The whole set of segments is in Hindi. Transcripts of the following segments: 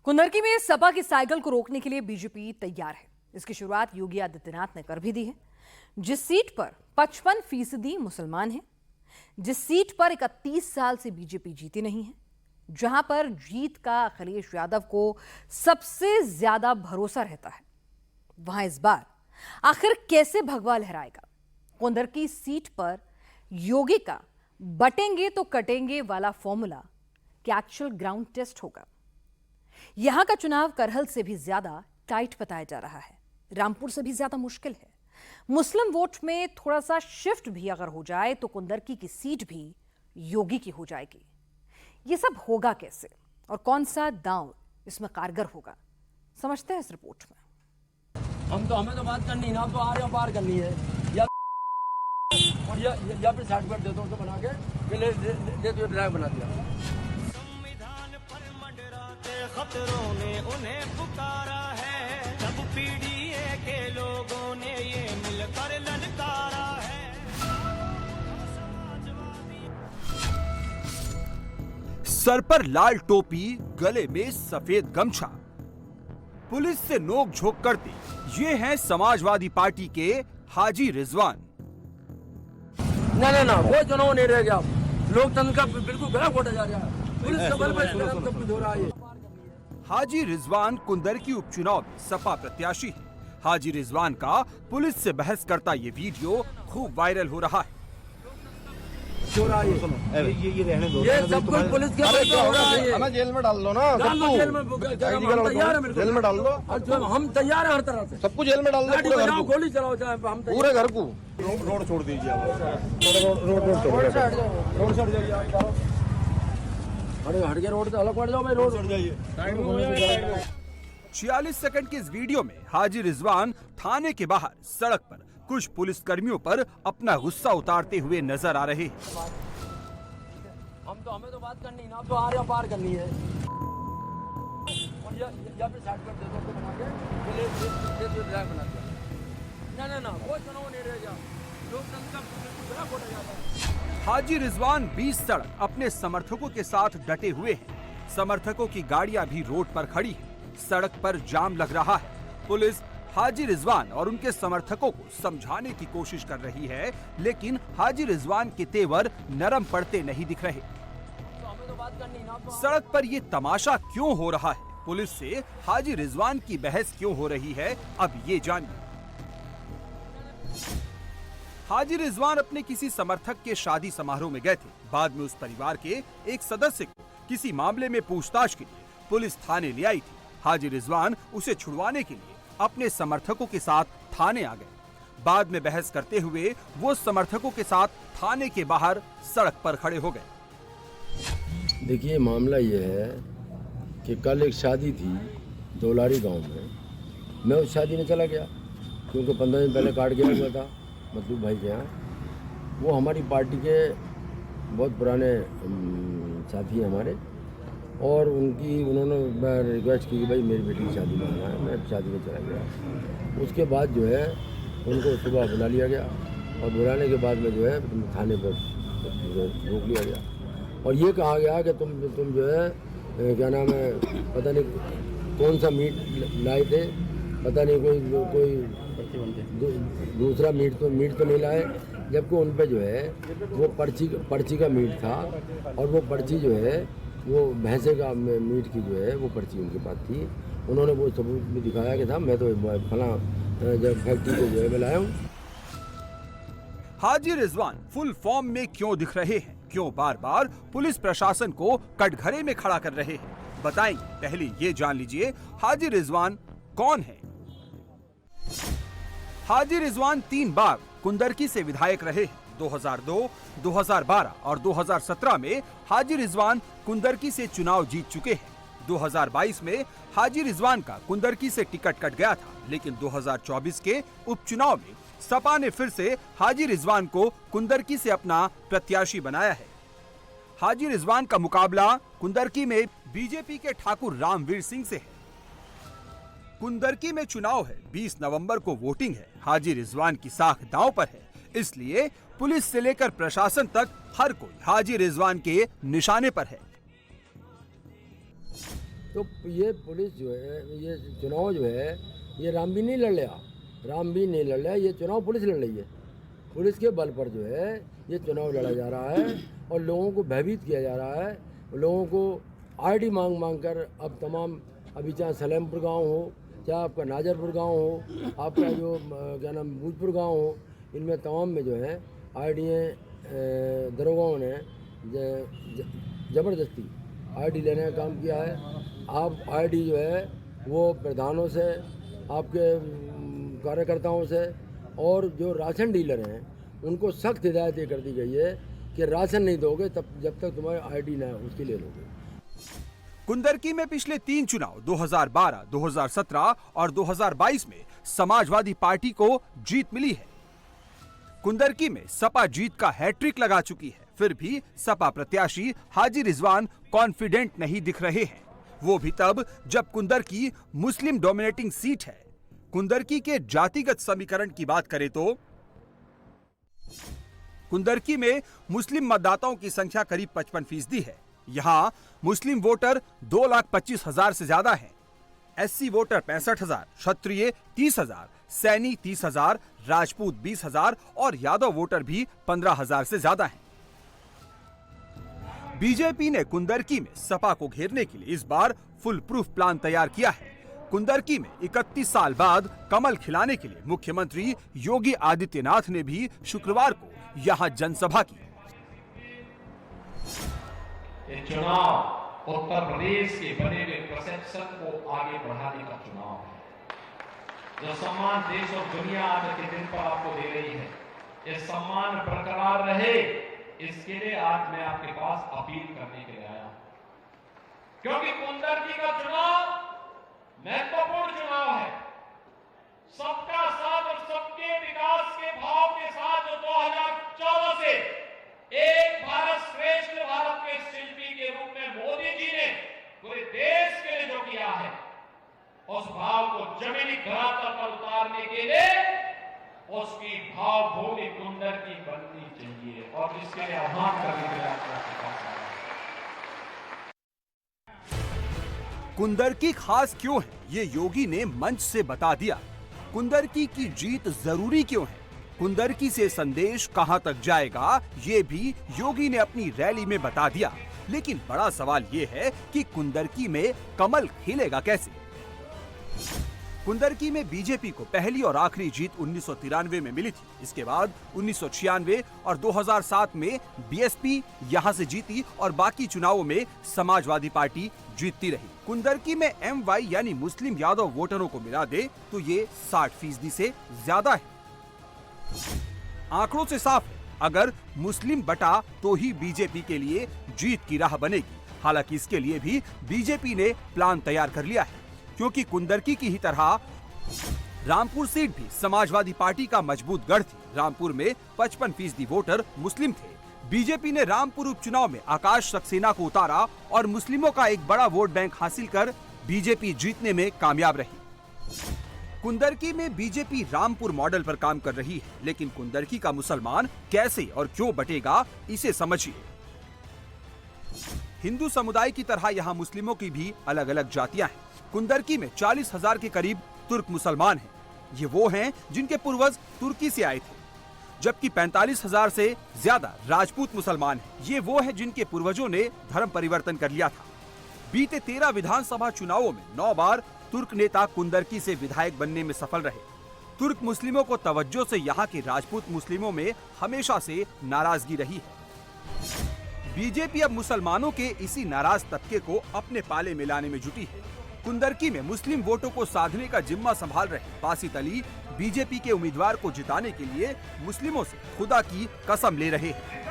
कुंदरकी में सपा की साइकिल को रोकने के लिए बीजेपी तैयार है। इसकी शुरुआत योगी आदित्यनाथ ने कर भी दी है। जिस सीट पर 55% मुसलमान हैं, जिस सीट पर 31 साल से बीजेपी जीती नहीं है, जहां पर जीत का अखिलेश यादव को सबसे ज्यादा भरोसा रहता है, वहां इस बार आखिर कैसे भगवा लहराएगा? कुंदरकी सीट पर योगी का बटेंगे तो कटेंगे वाला फॉर्मूला क्या एक्चुअल ग्राउंड टेस्ट होगा? यहां का चुनाव करहल से भी ज्यादा टाइट बताया जा रहा है, रामपुर से भी ज्यादा मुश्किल है। मुस्लिम वोट में थोड़ा सा शिफ्ट भी अगर हो जाए तो कुंदरकी की सीट भी योगी की हो जाएगी। ये सब होगा कैसे और कौन सा दांव इसमें कारगर होगा, समझते हैं इस रिपोर्ट में। हमें तो बात करनी है ना, तो आर या पार करनी है या फिर सर्टिफिकेट दे दो तो बना के ले दो, ड्राइव बना दिया। संविधान पर मंडराते खतरों ने उन्हें पुकारा है, जब पीडीए के लोगों ने ये मिलकर ललकारा है। सर पर लाल टोपी, गले में सफेद गमछा, पुलिस से नोक-झोंक करते ये हैं समाजवादी पार्टी के हाजी रिजवान। ना कोई चुनाव नहीं रह गया, लोकतंत्र का बिल्कुल गलत होता जा रहा है, पुलिस का बल पर सब कुछ हो रहा है। हाजी रिजवान कुंदरकी उपचुनाव में सपा प्रत्याशी है। हाजी रिजवान का पुलिस से बहस करता ये वीडियो खूब वायरल हो रहा है। ये सब कुछ पुलिस के बल पे हो रहा है। हमें जेल में डाल दो ना, जेल में तैयार है, जेल में डाल दो, हम तैयार है हर तरह से। सबको जेल में डाल दो, पूरे घर को, गोली चलाओ चाहे हम पूरे घर को। रोड छोड़ दीजिए आप, रोड छोड़ जाइए, हट के रोड से अलग पड़ जाओ भाई, रोड छोड़ जाइए। 46 सेकंड की इस वीडियो में हाजी रिजवान थाने के बाहर सड़क पर कुछ पुलिस कर्मियों पर अपना गुस्सा उतारते हुए नजर आ रहे हैं। हमें तो बात करनी ना, तो आर या पार करनी है या फिर सर्टिफिकेट दे दो तो बना के ले दो, ड्राइव बना दिया। ना कोई चुनाव नहीं रह गया, लोकतंत्र का बिल्कुल गलत होता जा रहा है। हाजी रिजवान 20 सड़क अपने समर्थकों के साथ डटे हुए हैं। समर्थकों की गाड़ियां भी रोड पर खड़ी हैं। सड़क पर जाम लग रहा है। पुलिस हाजी रिजवान और उनके समर्थकों को समझाने की कोशिश कर रही है, लेकिन हाजी रिजवान के तेवर नरम पड़ते नहीं दिख रहे। सड़क पर ये तमाशा क्यों हो रहा है? पुलिस से हाजी रिजवान की बहस क्यों हो रही है? अब ये जानिए। हाजी रिजवान अपने किसी समर्थक के शादी समारोह में गए थे। बाद में उस परिवार के एक सदस्य को किसी मामले में पूछताछ के लिए पुलिस थाने ले आई थी। हाजी रिजवान उसे छुड़वाने के लिए अपने समर्थकों के साथ थाने आ गए। बाद में बहस करते हुए वो समर्थकों के साथ थाने के बाहर सड़क पर खड़े हो गए। देखिए, मामला ये है कि कल एक शादी थी दौलारी गांव में। मैं उस शादी में चला गया क्योंकि 15 दिन पहले कार्ड गया हुआ था मधु भाई के यहाँ। वो हमारी पार्टी के बहुत पुराने साथी हैं हमारे, और उन्होंने रिक्वेस्ट की कि भाई मेरी बेटी की शादी में आना है। मैं शादी में चला गया। उसके बाद जो है उनको सुबह बुला लिया गया, और बुलाने के बाद में जो है थाने पर रोक लिया गया, और ये कहा गया कि तुम जो है क्या नाम है, पता नहीं कौन सा मीट लाए थे, पता नहीं कोई दूसरा मीट तो नहीं लाए, जबकि उन पे जो है वो पर्ची का मीट था, और वो पर्ची जो है वो भैंसे का मीट की जो है वो पर्ची उनके पास थी। उन्होंने वो सबूत भी दिखाया कि था मैं तो फला जब फैक्ट्री को जो है मैं लाया हूँ। हाजी रिजवान फुल फॉर्म में क्यों दिख रहे हैं? क्यों बार बार पुलिस प्रशासन को कटघरे में खड़ा कर रहे हैं? बताएंगे। पहले ये जान लीजिए हाजी रिजवान कौन है। हाजी रिजवान 3 बार कुंदरकी से विधायक रहे हैं। 2002, 2012 और 2017 में हाजी रिजवान कुंदरकी से चुनाव जीत चुके हैं। 2022 में हाजी रिजवान का कुंदरकी से टिकट कट गया था, लेकिन 2024 के उपचुनाव में सपा ने फिर से हाजी रिजवान को कुंदरकी से अपना प्रत्याशी बनाया है। हाजी रिजवान का मुकाबला कुंदरकी में बीजेपी के ठाकुर रामवीर सिंह से है। कुंदरकी में चुनाव है, 20 नवंबर को वोटिंग है। हाजी रिजवान की साख दांव पर है, इसलिए पुलिस से लेकर प्रशासन तक हर कोई हाजी रिजवान के निशाने पर है। तो ये पुलिस जो है, ये चुनाव जो है, ये राम भी नहीं लड़ रहा, ये चुनाव पुलिस लड़ रही है। पुलिस के बल पर जो है ये चुनाव लड़ा जा रहा है और लोगों को भयभीत किया जा रहा है। लोगों को आईडी मांग कर अब तमाम, अभी चाहे सलेमपुर गांव हो, चाहे आपका नाजरपुर गांव हो, आपका जो क्या नाम भूजपुर गांव हो, इनमें तमाम में जो है आईडियाँ दरोगाओं ने ज़बरदस्ती आईडी लेने का काम किया है। आप आईडी जो है वो प्रधानों से, आपके कार्यकर्ताओं से और जो राशन डीलर हैं उनको सख्त हिदायत ये कर दी गई है कि राशन नहीं दोगे तब जब तक तुम्हारी आईडी ना उसके ले लोगे। कुंदरकी में पिछले 3 चुनाव 2012, 2017 और 2022 में समाजवादी पार्टी को जीत मिली है। कुंदरकी में सपा जीत का हैट्रिक लगा चुकी है, फिर भी सपा प्रत्याशी हाजी रिजवान कॉन्फिडेंट नहीं दिख रहे हैं। वो भी तब जब कुंदरकी मुस्लिम डोमिनेटिंग सीट है। कुंदरकी के जातिगत समीकरण की बात करें तो कुंदरकी में मुस्लिम मतदाताओं की संख्या करीब 55% है। यहाँ मुस्लिम वोटर 2,25,000 से ज्यादा हैं। एससी वोटर 65,000, क्षत्रिय 30,000, सैनी 30,000, राजपूत 20,000 और यादव वोटर भी 15,000 से ज्यादा हैं। बीजेपी ने कुंदरकी में सपा को घेरने के लिए इस बार फुल प्रूफ प्लान तैयार किया है। कुंदरकी में 31 साल बाद कमल खिलाने के लिए मुख्यमंत्री योगी आदित्यनाथ ने भी शुक्रवार को यहां जनसभा की। ये चुनाव उत्तर प्रदेश के बने हुए परसेप्शन को आगे बढ़ाने का चुनाव है। जो सम्मान देश और दुनिया आज के दिन पर आपको दे रही है, ये सम्मान बरकरार रहे, इसके लिए आज मैं आपके पास अपील करने के लिए आया हूं। क्योंकि कुंदरकी का चुनाव महत्वपूर्ण चुनाव है। सबका साथ और सबके विकास के भाव के साथ जो 2014 से एक भारत श्रेष्ठ भारत के शिल्पी के रूप में मोदी जी ने पूरे देश के लिए जो किया है, उस भाव को जमीनी धरातल पर उतारने के लिए उसकी भावभूमि कुंदरकी बननी चाहिए और इसके लिए आह्वान करने के लिए आपके पास आया। कुंदरकी खास क्यों है, ये योगी ने मंच से बता दिया। कुंदरकी की जीत जरूरी क्यों है, कुंदरकी से संदेश कहां तक जाएगा, ये भी योगी ने अपनी रैली में बता दिया। लेकिन बड़ा सवाल ये है कि कुंदरकी में कमल खिलेगा कैसे। कुंदरकी में बीजेपी को पहली और आखिरी जीत 1993 में मिली थी। इसके बाद 1996 और 2007 में बीएसपी यहां से जीती और बाकी चुनावों में समाजवादी पार्टी जीतती रही। कुंदरकी में एमवाई यानी मुस्लिम यादव वोटरों को मिला दे तो ये 60% से ज्यादा है। आंकड़ों से साफ है, अगर मुस्लिम बटा तो ही बीजेपी के लिए जीत की राह बनेगी। हालांकि इसके लिए भी बीजेपी ने प्लान तैयार कर लिया है, क्योंकि कुंदरकी की ही तरह रामपुर सीट भी समाजवादी पार्टी का मजबूत गढ़ थी। रामपुर में 55% वोटर मुस्लिम थे। बीजेपी ने रामपुर उपचुनाव में आकाश सक्सेना को उतारा और मुस्लिमों का एक बड़ा वोट बैंक हासिल कर बीजेपी जीतने में कामयाब रही। कुंदरकी में बीजेपी रामपुर मॉडल पर काम कर रही है, लेकिन कुंदरकी का मुसलमान कैसे और क्यों बटेगा, इसे समझिए। हिंदू समुदाय की तरह यहाँ मुस्लिमों की भी अलग अलग जातियां हैं। कुंदरकी में 40,000 के करीब तुर्क मुसलमान हैं। ये वो हैं जिनके पूर्वज तुर्की से आए थे, जबकि 45,000 से ज्यादा राजपूत मुसलमान हैं। ये वो हैं जिनके पूर्वजों ने धर्म परिवर्तन कर लिया था। बीते 13 विधानसभा चुनावों में 9 बार तुर्क नेता कुंदरकी से विधायक बनने में सफल रहे। तुर्क मुस्लिमों को तवज्जो से यहाँ के राजपूत मुस्लिमों में हमेशा से नाराजगी रही है। बीजेपी अब मुसलमानों के इसी नाराज तबके को अपने पाले में लाने में जुटी है। कुंदरकी में मुस्लिम वोटों को साधने का जिम्मा संभाल रहे बासित अली बीजेपी के उम्मीदवार को जिताने के लिए मुस्लिमों से खुदा की कसम ले रहे हैं।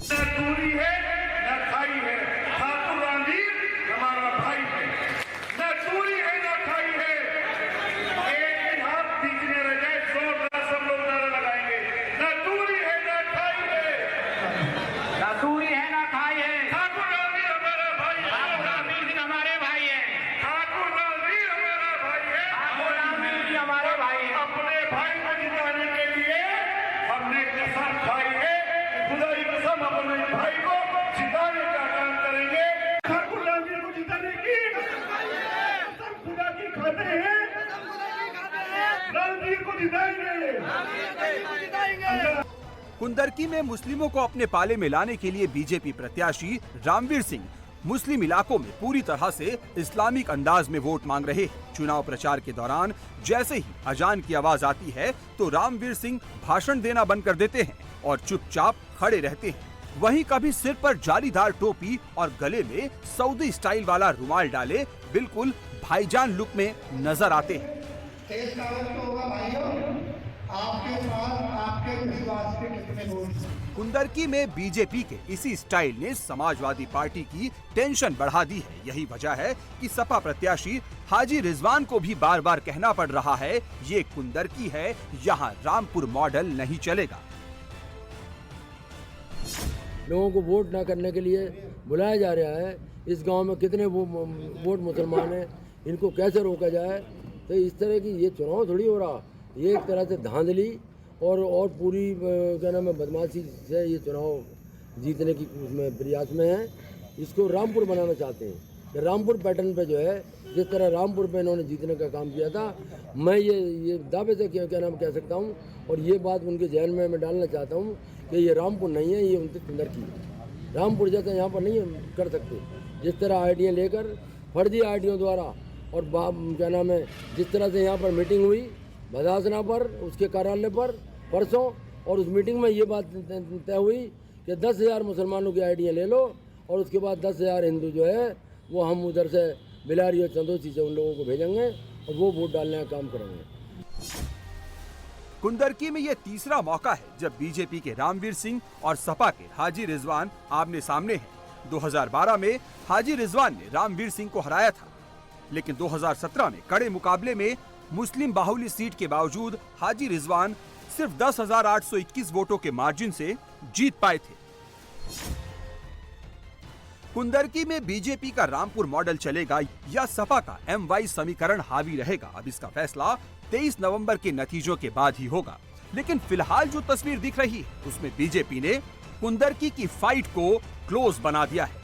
दूरी है न खाई है, ठाकुर रणधीर हमारा भाई है। न दूरी है न खाई है, एक दिन हाथ बीच में रह जाए जोरदार सब लोग नारा लगाएंगे। न दूरी है न खाई है, न दूरी है न खाई है। ठाकुर रणधीर हमारा भाई है, ठाकुर रणधीर हमारे भाई है, ठाकुर रणधीर हमारा भाई है, ठाकुर रणधीर हमारे भाई है। अपने भाई को जिताने के लिए हमने कसम खाई है, खुदा की कसम अपने भाई को जिताएंगे। कुंदरकी में मुस्लिमों को अपने पाले में लाने के लिए बीजेपी प्रत्याशी रामवीर सिंह मुस्लिम इलाकों में पूरी तरह से इस्लामिक अंदाज में वोट मांग रहे हैं। चुनाव प्रचार के दौरान जैसे ही अजान की आवाज आती है तो रामवीर सिंह भाषण देना बंद कर देते हैं और चुपचाप खड़े रहते हैं। वहीं कभी सिर पर जालीदार टोपी और गले में सऊदी स्टाइल वाला रुमाल डाले बिल्कुल भाईजान लुक में नजर आते हैं। तेज कागज तो होगा भाइयों, आपके पास आपके विश्वास के कितने वोट हैं? कुंदरकी में बीजेपी के इसी स्टाइल ने समाजवादी पार्टी की टेंशन बढ़ा दी है। यही वजह है कि सपा प्रत्याशी हाजी रिजवान को भी बार बार कहना पड़ रहा है, ये कुंदरकी है, यहाँ रामपुर मॉडल नहीं चलेगा। लोगों को वोट ना करने के लिए बुलाया जा रहा है। इस गांव में कितने वोट मुसलमान हैं, इनको कैसे रोका जाए। तो इस तरह की ये चुनाव थोड़ी हो रहा, ये एक तरह से धांधली और पूरी क्या नाम है बदमाशी से ये चुनाव जीतने की उसमें प्रयास में है। इसको रामपुर बनाना चाहते हैं। रामपुर पैटर्न पे जो है, जिस तरह रामपुर पे इन्होंने जीतने का काम किया था, मैं ये दावे से क्या नाम कह सकता हूँ और ये बात उनके जहन में मैं डालना चाहता हूँ कि ये रामपुर नहीं है, ये उनके कुंदरकी है। रामपुर जैसा यहाँ पर नहीं कर सकते। जिस तरह आईडियाँ लेकर फर्जी आईडियों द्वारा और क्या नाम है जिस तरह से यहाँ पर मीटिंग हुई बदासना पर, उसके कार्यालय पर परसों, और उस मीटिंग में ये बात तय हुई कि 10,000 मुसलमानों की आईडियाँ ले लो और उसके बाद 10,000 हिंदू जो है वो हम उधर से बिलारी और चंदोसी से उन लोगों को भेजेंगे और वो वोट डालने का काम करेंगे। कुंदरकी में ये तीसरा मौका है जब बीजेपी के रामवीर सिंह और सपा के हाजी रिजवान आमने सामने हैं। 2012 में हाजी रिजवान ने रामवीर सिंह को हराया था, लेकिन 2017 में कड़े मुकाबले में मुस्लिम बाहुल्य सीट के बावजूद हाजी रिजवान सिर्फ 10,821 वोटों के मार्जिन से जीत पाए थे। कुंदरकी में बीजेपी का रामपुर मॉडल चलेगा या सपा का MY समीकरण हावी रहेगा, अब इसका फैसला 23 नवंबर के नतीजों के बाद ही होगा। लेकिन फिलहाल जो तस्वीर दिख रही है उसमें बीजेपी ने कुंदरकी की फाइट को क्लोज बना दिया है।